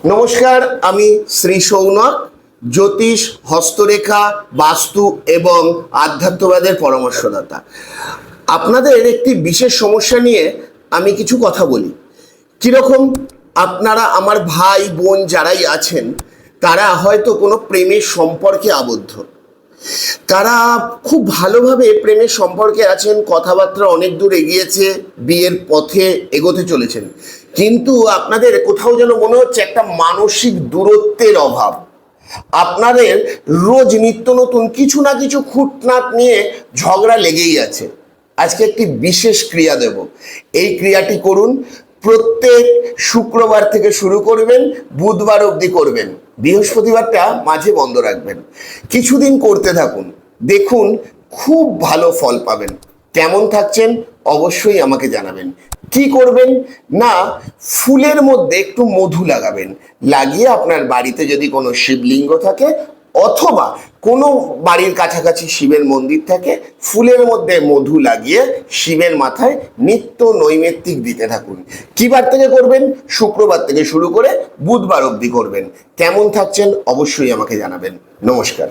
নমস্কার, আমি শ্রী সৌনক, জ্যোতিষ, হস্তরেখা, বাস্তু এবং আধ্যাত্মবাদের পরামর্শদাতা। আপনাদের একটি বিশেষ সমস্যা নিয়ে আমি কিছু কথা বলি। কীরকম? আপনারা আমার ভাই বোন যারাই আছেন তারা হয়তো কোনো প্রেমের সম্পর্কে আবদ্ধ। তারা খুব ভালোভাবে প্রেমের সম্পর্কে আছেন, কথাবার্তা অনেক দূর এগিয়েছে, বিয়ের পথে এগোতে চলেছেন, কিন্তু আপনাদের কোথাও যেন মনে হচ্ছে একটা মানসিক দূরত্বের অভাব। আপনাদের রোজ নিত্য নতুন কিছু না কিছু খুঁতনাট নিয়ে ঝগড়া লেগেই আছে। আজকে একটি বিশেষ ক্রিয়া দেব, এই ক্রিয়াটি করুন। প্রত্যেক শুক্রবার থেকে শুরু করবেন, বুধবার অবধি করবেন, বৃহস্পতিবারটা মাঝে বন্ধ রাখবেন। কিছুদিন করতে থাকুন, দেখুন খুব ভালো ফল পাবেন। কেমন থাকছেন অবশ্যই আমাকে জানাবেন। কি করবেন না, ফুলের মধ্যে একটু মধু লাগাবেন, লাগিয়ে আপনার বাড়িতে যদি কোনো শিবলিঙ্গ থাকে অথবা কোনো বাড়ির কাছাকাছি শিবের মন্দির থাকে, ফুলের মধ্যে মধু লাগিয়ে শিবের মাথায় নিত্য নৈমিত্তিক দিতে থাকুন। কি বার থেকে করবেন? শুক্রবার থেকে শুরু করে বুধবার অবধি করবেন। কেমন থাকছেন অবশ্যই আমাকে জানাবেন। নমস্কার।